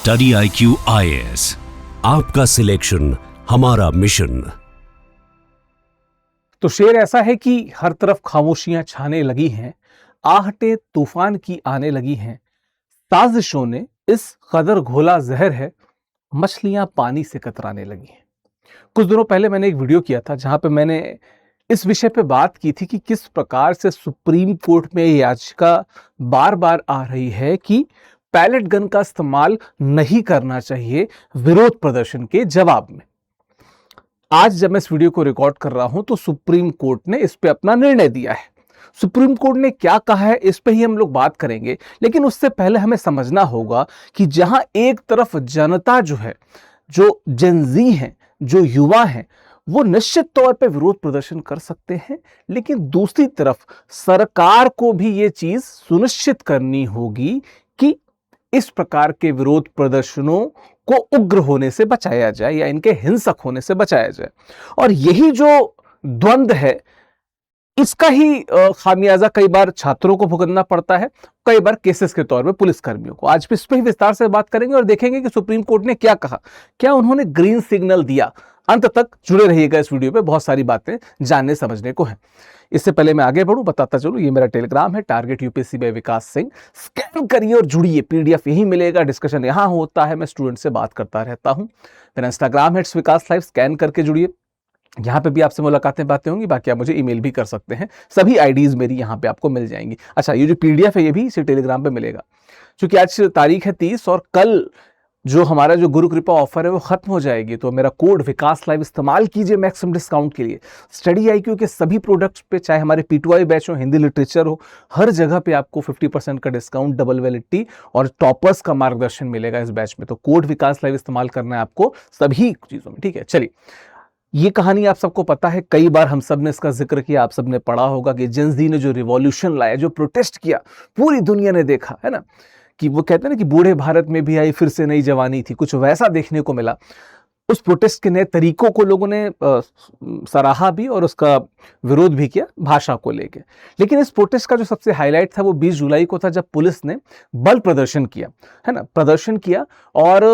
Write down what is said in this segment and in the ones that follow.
Study IQ IAS, आपका selection हमारा mission. तो शेर ऐसा है कि हर तरफ खामोशियां छाने लगी हैं, आहटे तूफान की आने लगी हैं, साजिशों ने इस कदर घोला जहर है, मछलियां पानी से कतराने लगी हैं। कुछ दिनों पहले मैंने एक वीडियो किया था जहां पे मैंने इस विषय पे बात की थी कि किस प्रकार से सुप्रीम कोर्ट में याचिका बार बार आ रही है कि पैलेट गन का इस्तेमाल नहीं करना चाहिए विरोध प्रदर्शन के जवाब में। आज जब मैं इस वीडियो को रिकॉर्ड कर रहा हूं तो सुप्रीम कोर्ट ने इस पे अपना निर्णय दिया है। सुप्रीम कोर्ट ने क्या कहा है इस पे ही हम लोग बात करेंगे, लेकिन उससे पहले हमें समझना होगा कि जहां एक तरफ जनता जो है, जो जेनजी हैं, जो युवा हैं, वो निश्चित तौर पे विरोध प्रदर्शन कर सकते हैं, लेकिन दूसरी तरफ सरकार को भी ये चीज सुनिश्चित करनी होगी कि इस प्रकार के विरोध प्रदर्शनों को उग्र होने से बचाया जाए या इनके हिंसक होने से बचाया जाए। और यही जो द्वंद्व है, इसका ही खामियाजा कई बार छात्रों को भुगतना पड़ता है, कई बार केसेस के तौर पे पुलिसकर्मियों को। आज भी इस पर ही विस्तार से बात करेंगे और देखेंगे कि सुप्रीम कोर्ट ने क्या कहा, क्या उन्होंने ग्रीन सिग्नल दिया। अंत तक जुड़े रहिएगा इस वीडियो पे, बहुत सारी बातें जानने समझने को है। इससे पहले मैं आगे बढ़ूं, बताता चलूं, ये मेरा टेलीग्राम है, टारगेट यूपीएससी बाय विकास सिंह। स्कैन करिए और जुड़िए, पीडीएफ यही मिलेगा, डिस्कशन यहां होता है, मैं स्टूडेंट से बात करता रहता हूं। मेरा इंस्टाग्राम है विकास लाइव, स्कैन करके जुड़िए, यहां पे भी आपसे मुलाकातें बातें होंगी। बाकी आप मुझे ईमेल भी कर सकते हैं, सभी आईडीज मेरी यहां पे आपको मिल जाएंगी। अच्छा, ये जो पीडीएफ है ये भी इसी टेलीग्राम पे मिलेगा। क्योंकि आज तारीख है 30 और कल जो हमारा जो गुरु कृपा ऑफर है वो खत्म हो जाएगी, तो मेरा कोड विकास लाइव इस्तेमाल कीजिए मैक्सिमम डिस्काउंट के लिए। स्टडी IQ के सभी प्रोडक्ट्स पे, चाहे हमारे P2I बैच हो, हिंदी लिटरेचर हो, हर जगह पे आपको 50% का डिस्काउंट, डबल वैलिडिटी और टॉपर्स का मार्गदर्शन मिलेगा इस बैच में। तो कोड विकास लाइव इस्तेमाल करना है आपको सभी चीजों में, ठीक है। चलिए, ये कहानी आप सबको पता है, कई बार हम सब ने इसका जिक्र किया, आप सबने पढ़ा होगा कि जेन-ज़ी ने जो रिवॉल्यूशन लाया, जो प्रोटेस्ट किया, पूरी दुनिया ने देखा है ना, कि वो कहते हैं ना कि बूढ़े भारत में भी आई फिर से नई जवानी थी, कुछ वैसा देखने को मिला। उस प्रोटेस्ट के नए तरीकों को लोगों ने सराहा भी और उसका विरोध भी किया भाषा को लेके। लेकिन इस प्रोटेस्ट का जो सबसे हाईलाइट था वो 20 जुलाई को था, जब पुलिस ने बल प्रदर्शन किया, है ना, प्रदर्शन किया और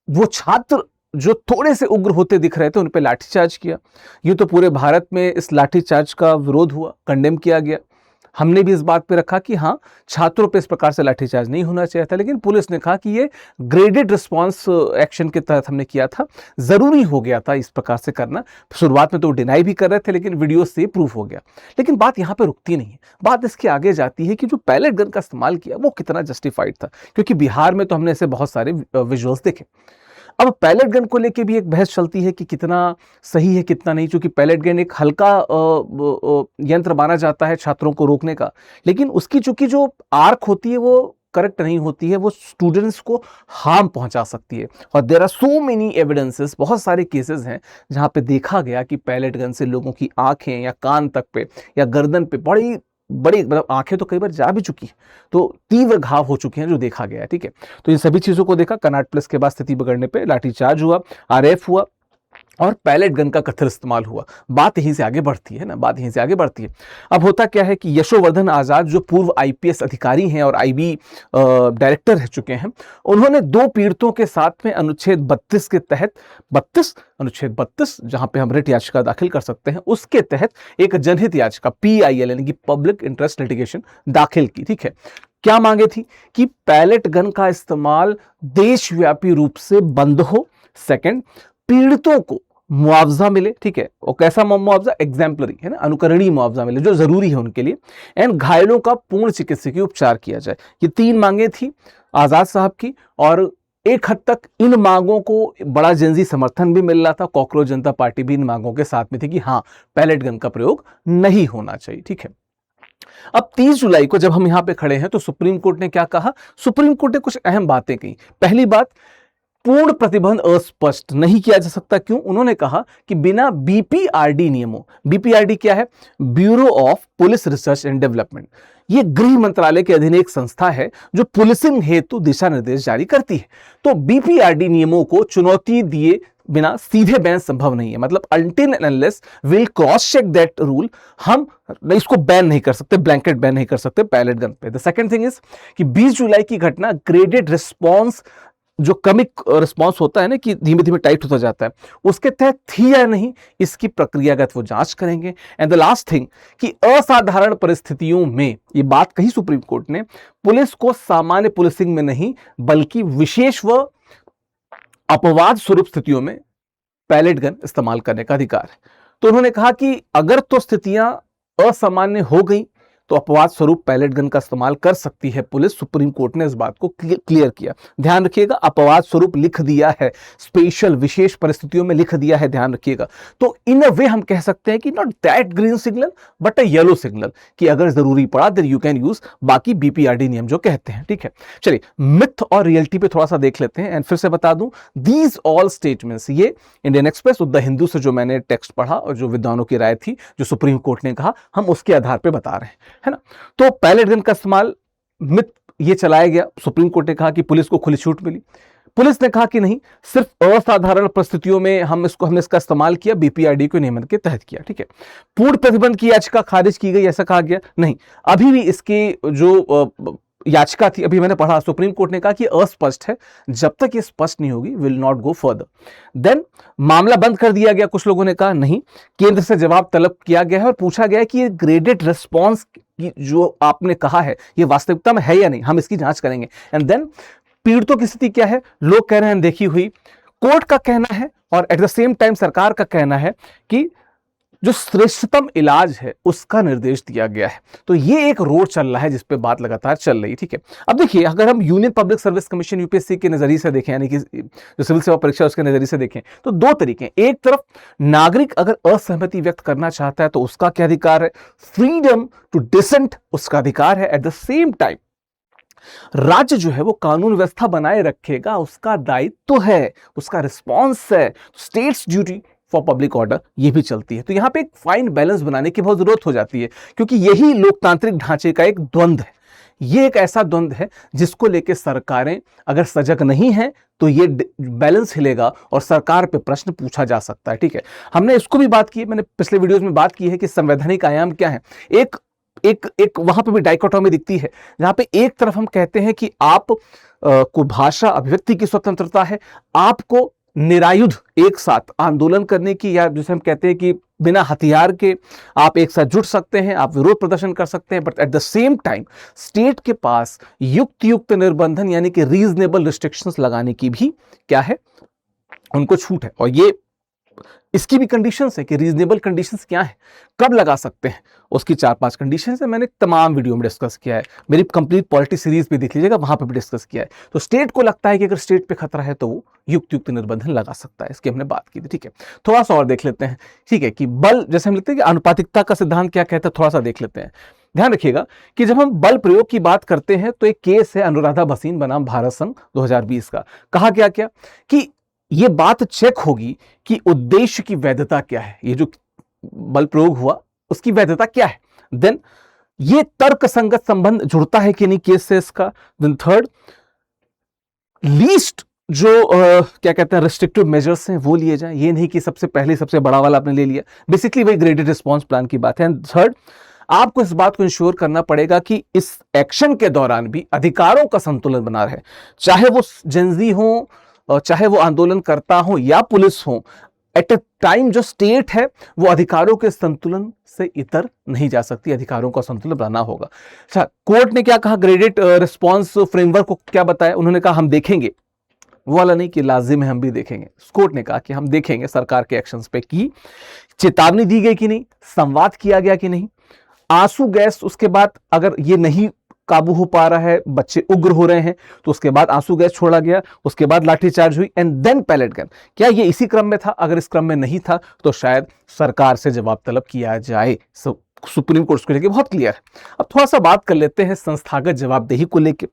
वो छात्र जो थोड़े से उग्र होते दिख रहे थे उन पे लाठीचार्ज किया। यूं तो पूरे भारत में इस लाठीचार्ज का विरोध हुआ, कंडेम किया गया। हमने भी इस बात पे रखा कि हाँ, छात्रों पे इस प्रकार से लाठीचार्ज नहीं होना चाहिए था, लेकिन पुलिस ने कहा कि ये ग्रेडेड रिस्पांस एक्शन के तहत हमने किया था, जरूरी हो गया था इस प्रकार से करना। शुरुआत में तो डिनाई भी कर रहे थे, लेकिन वीडियो से प्रूफ हो गया। लेकिन बात यहाँ पे रुकती नहीं है, बात इसके आगे जाती है कि जो पैलेट गन का इस्तेमाल किया वो कितना जस्टिफाइड था, क्योंकि बिहार में तो हमने ऐसे बहुत सारे विजुअल्स देखे। अब पैलेट गन को लेके भी एक बहस चलती है कि कितना सही है कितना नहीं, क्योंकि पैलेट गन एक हल्का यंत्र माना जाता है छात्रों को रोकने का, लेकिन उसकी चूंकि जो आर्क होती है वो करेक्ट नहीं होती है, वो स्टूडेंट्स को हार्म पहुंचा सकती है। और there are so many evidences, बहुत सारे केसेस हैं जहां पे देखा गया कि पैलेट गन से लोगों की आंखें या कान तक पे या गर्दन पे बड़ी बड़ी, मतलब आंखें तो कई बार जा भी चुकी है, तो तीव्र घाव हो चुके हैं जो देखा गया है, ठीक है। तो इन सभी चीजों को देखा, कनाट प्लस के बाद स्थिति बिगड़ने पे लाठीचार्ज हुआ, RF हुआ और पैलेट गन का कथित इस्तेमाल हुआ। बात यहीं से आगे बढ़ती है ना, बात यहीं से आगे बढ़ती है। अब होता क्या है कि यशोवर्धन आजाद जो पूर्व IPS अधिकारी हैं और IB डायरेक्टर रह चुके हैं, उन्होंने 2 पीड़ितों के साथ में अनुच्छेद 32 के तहत, अनुच्छेद 32 जहां पे हम रिट याचिका दाखिल कर सकते हैं, उसके तहत एक जनहित याचिका PIL यानी कि पब्लिक इंटरेस्ट लिटिगेशन दाखिल की, ठीक है। क्या मांगे थी कि पैलेट गन का इस्तेमाल देशव्यापी रूप से बंद हो। सेकंड, पीड़ितों को मुआवजा मिले, ठीक है, और कैसा मुआवजा, एग्जाम्पलरी है ना, अनुकरणीय मुआवजा मिले जो जरूरी है उनके लिए, एंड घायलों का पूर्ण चिकित्सकीय उपचार किया जाए। ये 3 मांगे थी आजाद साहब की, और एक हद तक इन मांगों को बड़ा जेन-ज़ी समर्थन भी मिल रहा था। कॉकरोच जनता पार्टी भी इन मांगों के साथ में थी कि हाँ, पैलेट गन का प्रयोग नहीं होना चाहिए, ठीक है। अब 30 जुलाई को जब हम यहां पे खड़े हैं तो सुप्रीम कोर्ट ने क्या कहा, सुप्रीम कोर्ट ने कुछ अहम बातें कही। पहली बात, पूर्ण प्रतिबंध अस्पष्ट नहीं किया जा सकता। क्यों? उन्होंने कहा कि बिना BPRD नियमों, BPRD क्या है, bureau of police research and development, ये गृह मंत्रालय के अधीन एक संस्था है जो पुलिसिंग हेतु दिशा निर्देश जारी करती है। तो BPRD नियमों को चुनौती दिए बिना सीधे बैन संभव नहीं है। मतलब until and unless will cross check that rule, हम इसको बैन नहीं कर सकते, ब्लैंकेट बैन नहीं कर सकते पैलेट गन पे। द सेकंड थिंग इज कि 20 जुलाई की घटना ग्रेडेड रिस्पॉन्स जो कमिक रिस्पॉन्स होता है ना कि धीमे धीमे टाइट होता जाता है, उसके तहत थी या नहीं, इसकी प्रक्रियागत वो जांच करेंगे। एंड द लास्ट थिंग कि असाधारण परिस्थितियों में, ये बात कही सुप्रीम कोर्ट ने, पुलिस को सामान्य पुलिसिंग में नहीं बल्कि विशेष व अपवाद स्वरूप स्थितियों में पैलेट गन इस्तेमाल करने का अधिकार है। तो उन्होंने कहा कि अगर तो स्थितियां असामान्य हो गई तो अपवाद स्वरूप पैलेट गन का इस्तेमाल कर सकती है पुलिस। सुप्रीम कोर्ट ने इस बात को क्लियर किया। ध्यान रखिएगा, अपवाद स्वरूप लिख दिया है, स्पेशल विशेष परिस्थितियों में लिख दिया है, ध्यान रखिएगा। तो इन अ वे हम कह सकते हैं कि not that green signal but a yellow signal, कि अगर जरूरी पड़ा देन यू कैन यूज, बाकी बीपीआरडी नियम जो कहते हैं। ठीक है, चलिए मिथ और रियलिटी पे थोड़ा सा देख लेते हैं। एंड फिर से बता दूं, दीज ऑल स्टेटमेंट्स, ये इंडियन एक्सप्रेस और द हिंदू से जो मैंने टेक्स्ट पढ़ा और जो विद्वानों की राय थी, जो सुप्रीम कोर्ट ने कहा, हम उसके आधार पर बता रहे हैं, है ना। तो पैलेट गन का इस्तेमाल, मिथ ये चलाया गया। सुप्रीम कोर्ट ने कहा कि पुलिस को खुली छूट मिली। पुलिस ने कहा कि नहीं, सिर्फ असाधारण परिस्थितियों में हमने इसका इस्तेमाल किया, बीपीआरडी के नियमन के तहत किया। ठीक है, पूर्ण प्रतिबंध की याचिका खारिज की गई, ऐसा कहा गया नहीं। अभी भी इसकी जो याचिका थी, अभी मैंने पढ़ा, सुप्रीम कोर्ट ने कहा कि अस्पष्ट है, जब तक ये स्पष्ट नहीं होगी will not go further. Then मामला बंद कर दिया गया। कुछ लोगों ने कहा नहीं, केंद्र से जवाब तलब किया गया है और पूछा गया है कि ये ग्रेडेड रिस्पॉन्स जो आपने कहा है ये वास्तविकता में है या नहीं, हम इसकी जांच करेंगे। एंड देन पीड़ितों की स्थिति क्या है, लोग कह रहे हैं देखी हुई, कोर्ट का कहना है और एट द सेम टाइम सरकार का कहना है कि जो श्रेष्ठतम इलाज है उसका निर्देश दिया गया है। तो ये एक रोड चल रहा है जिस पे बात लगातार चल रही है। ठीक है, अब देखिए, अगर हम union public service commission UPSC के नजरिए से देखें, यानी कि जो सिविल सेवा परीक्षा उसके नजरिए से देखें, तो दो तरीके हैं। एक तरफ नागरिक अगर असहमति व्यक्त करना चाहता है तो उसका क्या अधिकार है, फ्रीडम टू डिसेंट उसका अधिकार है। एट द सेम टाइम राज्य जो है वो कानून व्यवस्था बनाए रखेगा, उसका दायित्व है, उसका रिस्पॉन्स है। States duty for public order ये भी चलती है। तो यहां पे एक फाइन बैलेंस बनाने की बहुत जरूरत हो जाती है, क्योंकि यही लोकतांत्रिक ढांचे का एक द्वंद्व है। ये एक ऐसा द्वंद्व है जिसको लेकर सरकारें अगर सजग नहीं हैं तो ये बैलेंस हिलेगा और सरकार पे प्रश्न पूछा जा सकता है। ठीक है, हमने इसको भी बात की है, मैंने पिछले वीडियोस में बात की है कि संवैधानिक आयाम क्या है। एक वहां पे भी डाइकोटोमी दिखती है, जहां पे एक तरफ हम कहते हैं कि आप को भाषा अभिव्यक्ति की स्वतंत्रता है, आपको निरायुध एक साथ आंदोलन करने की, या जिसे हम कहते हैं कि बिना हथियार के आप एक साथ जुट सकते हैं, आप विरोध प्रदर्शन कर सकते हैं, but at the same time state के पास युक्त निर्बंधन यानी कि रीजनेबल रिस्ट्रिक्शंस लगाने की भी क्या है, उनको छूट है। और ये इसकी भी कंडीशंस है कि रीजनेबल कंडीशंस क्या है, कब लगा सकते हैं, उसकी 4-5 कंडीशंस है, मैंने तमाम वीडियो में डिस्कस किया है। मेरी कंप्लीट पॉलिटी सीरीज भी देख लीजिएगा, वहां पे भी डिस्कस किया है। तो स्टेट को लगता है कि अगर स्टेट पे खतरा है तो वो युक्त निर्बंधन लगा सकता है, इसकी हमने बात की थी। ठीक है, थोड़ा सा और देख लेते हैं। ठीक है, कि बल, जैसे हम लिखते हैं कि अनुपातिकता का सिद्धांत क्या कहता है, थोड़ा सा देख लेते हैं। ध्यान रखिएगा कि जब हम बल प्रयोग की बात करते हैं तो एक केस है अनुराधा भसीन बनाम भारत संघ 2020 का। कहा क्या कि ये बात चेक होगी कि उद्देश्य की वैधता क्या है, ये जो बल प्रयोग हुआ उसकी वैधता क्या है। देन ये तर्क संगत संबंध जुड़ता है कि नहीं केस से इसका। देन थर्ड, लीस्ट जो क्या कहते हैं रिस्ट्रिक्टिव मेजर्स हैं वो लिए जाएं, ये नहीं कि सबसे पहले सबसे बड़ा वाला आपने ले लिया। बेसिकली वही ग्रेडेड रिस्पॉन्स प्लान की बात है। एंड थर्ड, आपको इस बात को इंश्योर करना पड़ेगा कि इस एक्शन के दौरान भी अधिकारों का संतुलन बना रहे, चाहे वो जेंजी हो, चाहे वो आंदोलनकर्ता हो या पुलिस हो। एट अ टाइम जो स्टेट है वो अधिकारों के संतुलन से इतर नहीं जा सकती, अधिकारों का संतुलन बनाना होगा। अच्छा, कोर्ट ने क्या कहा, ग्रेडेड रिस्पॉन्स फ्रेमवर्क को क्या बताया, उन्होंने कहा हम देखेंगे, वो वाला नहीं कि लाजिम है हम भी देखेंगे। कोर्ट ने कहा कि हम देखेंगे सरकार के एक्शंस पे कि चेतावनी दी गई कि नहीं, संवाद किया गया कि नहीं, आंसू गैस, उसके बाद अगर ये नहीं काबू हो पा रहा है, बच्चे उग्र हो रहे हैं, तो उसके बाद आंसू गैस छोड़ा गया, उसके बाद लाठीचार्ज हुई, एंड देन पैलेट गन। क्या ये इसी क्रम में था? अगर इस क्रम में नहीं था तो शायद सरकार से जवाब तलब किया जाए। सुप्रीम कोर्ट को लेकर बहुत क्लियर है। अब थोड़ा सा बात कर लेते हैं संस्थागत जवाबदेही को लेकर।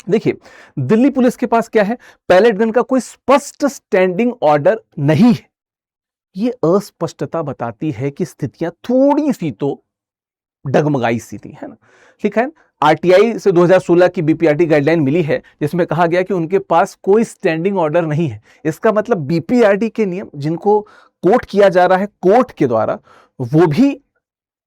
देखिए, दिल्ली पुलिस के पास क्या है, पैलेट गन का कोई स्पष्ट स्टैंडिंग ऑर्डर नहीं है। ये अस्पष्टता बताती है कि स्थितियां थोड़ी सी तो डगमगाई सी थी, है ना। लिखा है आरटीआई से 2016 की बीपीआरडी गाइडलाइन मिली है जिसमें कहा गया कि उनके पास कोई स्टैंडिंग ऑर्डर नहीं है। इसका मतलब बीपीआरडी के नियम जिनको कोर्ट किया जा रहा है कोर्ट के द्वारा, वो भी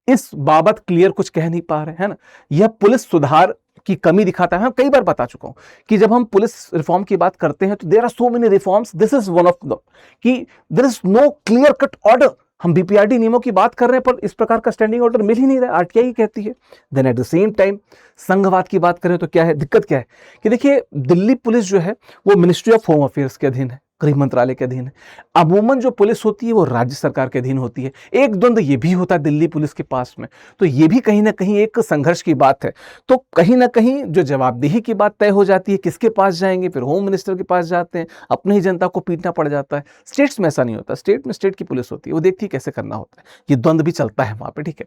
इस बाबत क्लियर कुछ कह नहीं पा रहे, है ना। यह पुलिस सुधार की कमी दिखाता है। मैं कई बार बता चुका हूं कि जब हम पुलिस रिफॉर्म की बात करते हैं तो there are so many reforms, this is one of the, कि there is no clear cut order. हम बीपीआरडी नियमों की बात कर रहे हैं पर इस प्रकार का स्टैंडिंग ऑर्डर मिल ही नहीं रहा, आरटीआई ही कहती है। Then at the same time संघवाद की बात करें तो क्या है, दिक्कत क्या है कि देखिए दिल्ली पुलिस जो है वो मिनिस्ट्री ऑफ होम अफेयर्स के अधीन है, गृह मंत्रालय के अधीन है। अमूमन जो पुलिस होती है वो राज्य सरकार के अधीन होती है। एक द्वंद्व ये भी होता है दिल्ली पुलिस के पास में, तो ये भी कहीं ना कहीं एक संघर्ष की बात है। तो कहीं ना कहीं जो जवाबदेही की बात तय हो जाती है, किसके पास जाएंगे, फिर होम मिनिस्टर के पास जाते हैं, अपनी ही जनता को पीटना पड़ जाता है। स्टेट्स में ऐसा नहीं होता, स्टेट में स्टेट की पुलिस होती है, वो देखती है कैसे करना होता है। ये द्वंद्व भी चलता है वहां पे, ठीक है।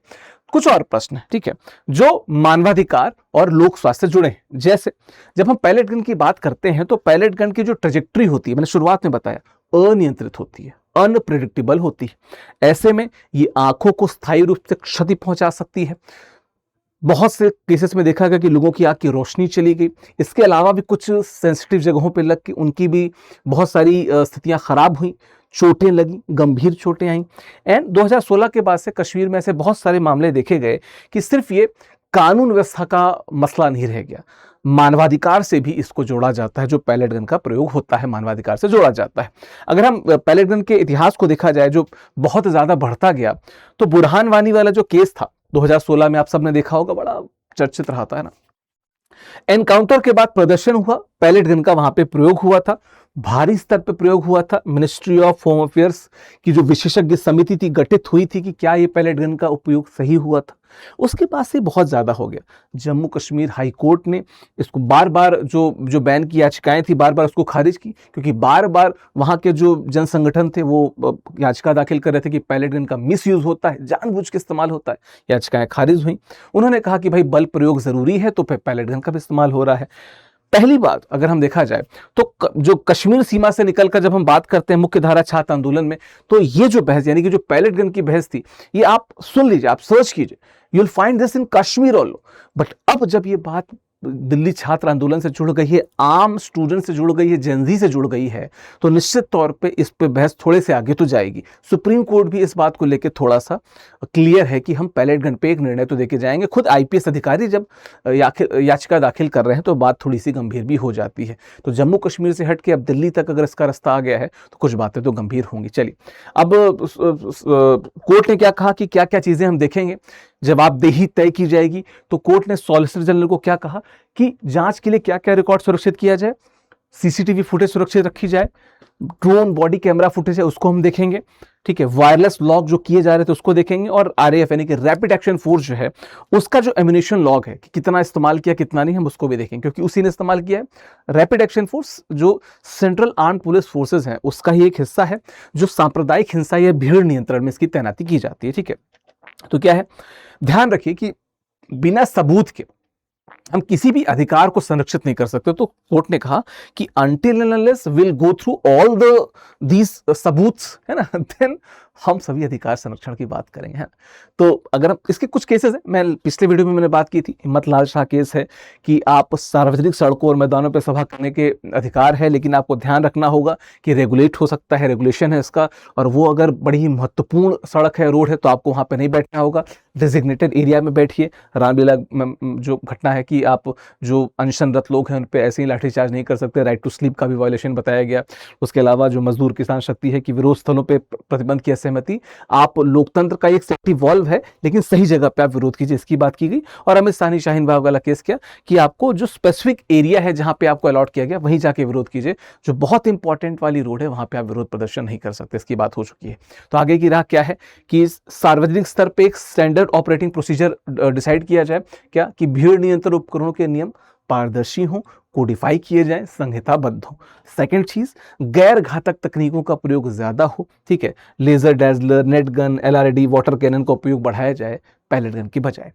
कुछ और प्रश्न है, ठीक है, जो मानवाधिकार और लोक स्वास्थ्य से जुड़े हैं। जैसे जब हम पैलेट गन की बात करते हैं तो पैलेट गन की जो ट्रेजेक्ट्री होती है, मैंने शुरुआत में बताया, अनियंत्रित होती है, अनप्रेडिक्टेबल होती है। ऐसे में ये आंखों को स्थायी रूप से क्षति पहुंचा सकती है। बहुत से केसेस में देखा गया कि लोगों की आंख की रोशनी चली गई। इसके अलावा भी कुछ सेंसिटिव जगहों पर लग के उनकी भी बहुत सारी स्थितियां खराब हुई, चोटें लगी, गंभीर चोटें आई। एंड 2016 के बाद से कश्मीर में ऐसे बहुत सारे मामले देखे गए कि सिर्फ ये कानून व्यवस्था का मसला नहीं रह गया, मानवाधिकार से भी इसको जोड़ा जाता है। जो पैलेट गन का प्रयोग होता है मानवाधिकार से जोड़ा जाता है। अगर हम पैलेट गन के इतिहास को देखा जाए जो बहुत ज्यादा बढ़ता गया, तो बुरहान वानी वाला जो केस था 2016 में, आप सबने देखा होगा, बड़ा चर्चित रहा था, है ना। एनकाउंटर के बाद प्रदर्शन हुआ, पैलेट गन का वहां पे प्रयोग हुआ था, भारी स्तर पर प्रयोग हुआ था। मिनिस्ट्री ऑफ होम अफेयर्स की जो विशेषज्ञ समिति थी गठित हुई थी कि क्या ये पैलेट गन का उपयोग सही हुआ था। उसके बाद से बहुत ज्यादा हो गया। जम्मू कश्मीर हाई कोर्ट ने इसको बार बार जो बैन की याचिकाएं थी बार बार उसको खारिज की, क्योंकि बार बार वहां के जो जन संगठन थे वो याचिका दाखिल कर रहे थे कि पैलेट गन का मिसयूज होता है, जानबूझ के इस्तेमाल होता है। याचिकाएं खारिज हुई। उन्होंने कहा कि भाई बल प्रयोग जरूरी है तो पैलेट गन का भी इस्तेमाल हो रहा है। पहली बात अगर हम देखा जाए तो जो कश्मीर सीमा से निकलकर जब हम बात करते हैं मुख्य धारा छात्र आंदोलन में, तो ये जो बहस यानी कि जो पैलेट गन की बहस थी, ये आप सुन लीजिए, आप सर्च कीजिए, you will find this in Kashmir also. But अब जब ये बात दिल्ली छात्र आंदोलन से जुड़ गई है, आम स्टूडेंट से जुड़ गई है, जेनजी से जुड़ गई है, तो निश्चित तौर पे इस पे बहस थोड़े से आगे तो जाएगी। सुप्रीम कोर्ट भी इस बात को लेकर थोड़ा सा क्लियर है कि हम पैलेट गन पे एक निर्णय तो देके जाएंगे। खुद आईपीएस अधिकारी जब याचिका दाखिल कर रहे हैं तो बात थोड़ी सी गंभीर भी हो जाती है। तो जम्मू कश्मीर से हट के अब दिल्ली तक अगर इसका रास्ता आ गया है तो कुछ बातें तो गंभीर होंगी। चलिए, अब कोर्ट ने क्या कहा कि क्या क्या चीजें हम देखेंगे, जवाबदेही तय की जाएगी। तो कोर्ट ने सॉलिसिटर जनरल को क्या कहा कि जांच के लिए क्या क्या रिकॉर्ड सुरक्षित किया जाए, सीसीटीवी फुटेज सुरक्षित रखी जाए, ड्रोन बॉडी कैमरा फुटेज है उसको हम देखेंगे, ठीक है, वायरलेस लॉग जो किए जा रहे थे उसको देखेंगे, और आरएएफ यानी कि रैपिड एक्शन फोर्स जो है उसका जो एम्यूनिशन लॉग है कि कितना इस्तेमाल किया कितना नहीं, हम उसको भी देखेंगे, क्योंकि उसी ने इस्तेमाल किया है। रैपिड एक्शन फोर्स जो सेंट्रल आर्म्ड पुलिस फोर्सेज है उसका ही एक हिस्सा है, जो सांप्रदायिक हिंसा या भीड़ नियंत्रण में इसकी तैनाती की जाती है, ठीक है। तो क्या है, ध्यान रखिए कि बिना सबूत के हम किसी भी अधिकार को संरक्षित नहीं कर सकते। तो कोर्ट ने कहा कि until and unless we'll go through all these सबूत्स, है ना, देन हम सभी अधिकार संरक्षण की बात करेंगे, है। तो अगर हम इसके कुछ केसेस हैं, मैं पिछले वीडियो में मैंने बात की थी, हिम्मत लाल शाह केस है कि आप सार्वजनिक सड़कों और मैदानों पर सभा करने के अधिकार है, लेकिन आपको ध्यान रखना होगा कि रेगुलेट हो सकता है, रेगुलेशन है इसका, और वो अगर बड़ी ही महत्वपूर्ण सड़क है, रोड है, तो आपको वहां पर नहीं बैठना होगा, डेजिग्नेटेड एरिया में बैठिए। रामलीला में जो घटना है कि आप जो अनशनरत लोग हैं उन पे ऐसे ही लाठीचार्ज नहीं कर सकते, राइट टू स्लीप का भी वायलेशन बताया गया। उसके अलावा जो मजदूर किसान शक्ति है कि विरोध स्थलों पे प्रतिबंध की असहमति, आप लोकतंत्र का एक सेफ्टी वॉल्व है लेकिन सही जगह पे आप विरोध कीजिए, इसकी बात की गई। और अमित सानी शाहीन बाग वाला केस क्या कि आपको जो स्पेसिफिक एरिया है जहां पे आपको अलॉट किया गया वहीं जाके विरोध कीजिए, जो बहुत इंपॉर्टेंट वाली रोड है वहां पे आप विरोध प्रदर्शन नहीं कर सकते, इसकी बात हो चुकी है। तो आगे की राह क्या है कि सार्वजनिक स्तर पे एक स्टैंडर्ड ऑपरेटिंग प्रोसीजर डिसाइड किया जाए, क्या कि भीड़ नियंत्रण उपकरणों के नियम पारदर्शी हों, कोडिफाई किए जाएं, संहिताबद्ध हो। सेकंड चीज, गैर घातक तकनीकों का प्रयोग ज्यादा हो, ठीक है, laser dazzler, net gun, LRD, water cannon का उपयोग बढ़ाया जाए पैलेट गन की बजाय।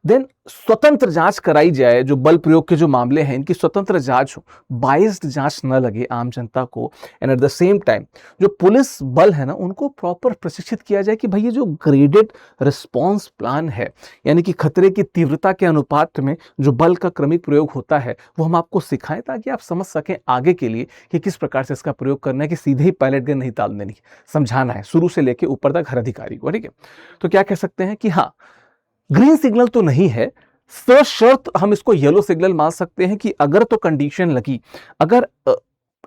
देन स्वतंत्र जांच कराई जाए, जो बल प्रयोग के जो मामले हैं इनकी स्वतंत्र जांच हो, बाइस्ड जांच न लगे आम जनता को। And eight the same time जो पुलिस बल है ना उनको प्रॉपर प्रशिक्षित किया जाए कि भाई ये जो ग्रेडेड रिस्पांस प्लान है, यानी कि खतरे की तीव्रता के अनुपात में जो बल का क्रमिक प्रयोग होता है वो हम आपको सिखाएं, ताकि आप समझ सकें आगे के लिए कि किस प्रकार से इसका प्रयोग करना है, कि सीधे ही पैलेट गन नहीं ताल देनी, समझाना है शुरू से लेकर ऊपर तक हर अधिकारी को, ठीक है। तो क्या कह सकते हैं कि हाँ, ग्रीन सिग्नल तो नहीं है, सशर्त हम इसको येलो सिग्नल मान सकते हैं कि अगर तो कंडीशन लगी, अगर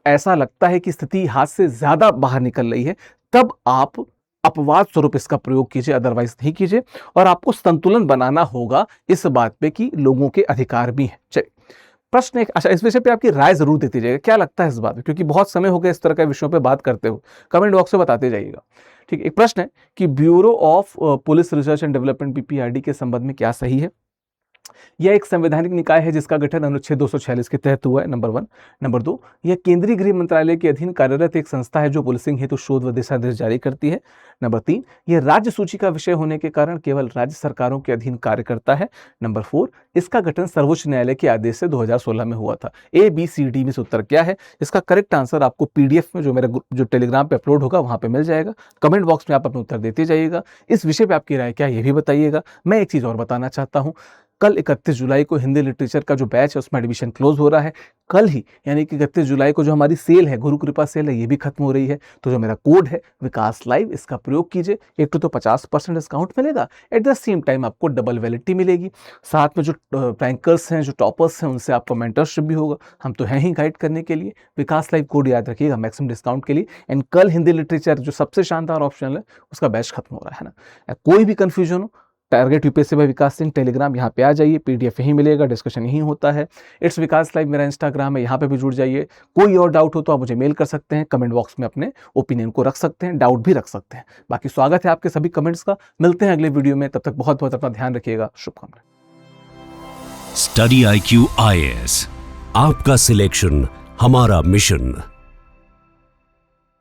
ऐसा लगता है कि स्थिति हाथ से ज्यादा बाहर निकल रही है, तब आप अपवाद स्वरूप इसका प्रयोग कीजिए, अदरवाइज नहीं कीजिए। और आपको संतुलन बनाना होगा इस बात पे कि लोगों के अधिकार भी हैं। चलिए प्रश्न एक, अच्छा इस विषय पे आपकी राय जरूर देती जाएगा, क्या लगता है इस बात में, क्योंकि बहुत समय हो गया इस तरह के विषयों पे बात करते हो, कमेंट बॉक्स में बताते जाइएगा। ठीक, एक प्रश्न है कि bureau of police research and development BPRD के संबंध में क्या सही है। यह एक संवैधानिक निकाय है जिसका गठन अनुच्छेद 246 के तहत हुआ है, नंबर 1। नंबर 2, यह केंद्रीय गृह मंत्रालय के अधीन कार्यरत एक संस्था है जो पुलिसिंग हेतु शोध व दिशा निर्देश जारी करती है। नंबर 3, यह राज्य सूची का विषय होने के कारण केवल राज्य सरकारों के अधीन कार्य करता है। नंबर 4, इसका गठन सर्वोच्च न्यायालय के आदेश से 2016 में हुआ था। ABCD में से उत्तर क्या है? इसका करेक्ट आंसर आपको PDF में जो टेलीग्राम पे अपलोड होगा वहां पे मिल जाएगा। कमेंट बॉक्स में आप अपना उत्तर देते जाइएगा। इस विषय पे आपकी राय क्या है ये भी बताइएगा। मैं एक चीज और बताना चाहता हूं, कल 31 जुलाई को हिंदी लिटरेचर का जो बैच है उसमें एडमिशन क्लोज हो रहा है। कल ही यानी कि 31 जुलाई को जो हमारी सेल है, गुरु कृपा सेल है, ये भी खत्म हो रही है। तो जो मेरा कोड है विकास लाइव, इसका प्रयोग कीजिए। एक तो 50% डिस्काउंट मिलेगा, एट द सेम टाइम आपको डबल वैलिडिटी मिलेगी। साथ में जो रैंकर्स हैं, जो टॉपर्स हैं, उनसे आपका मेंटरशिप भी होगा। हम तो हैं ही गाइड करने के लिए। विकास लाइव कोड याद रखिएगा मैक्सिमम डिस्काउंट के लिए। एंड कल हिंदी लिटरेचर जो सबसे शानदार ऑप्शन है उसका बैच खत्म हो रहा है ना। कोई भी कंफ्यूजन हो, टारगेट यूपीएससी बाय विकास सिंह टेलीग्राम, यहाँ पे आ जाइए, PDF यहीं मिलेगा, डिस्कशन यहीं होता है। इट्स विकास लाइव मेरा इंस्टाग्राम है, यहाँ पे भी जुड़ जाइए। कोई और डाउट हो तो आप मुझे मेल कर सकते हैं, कमेंट बॉक्स में अपने ओपिनियन को रख सकते हैं, डाउट भी रख सकते हैं। बाकी स्वागत है आपके सभी कमेंट्स का। मिलते हैं अगले वीडियो में, तब तक बहुत बहुत अपना ध्यान रखिएगा। शुभकामनाएं। स्टडी IQ IAS, आपका सिलेक्शन हमारा मिशन।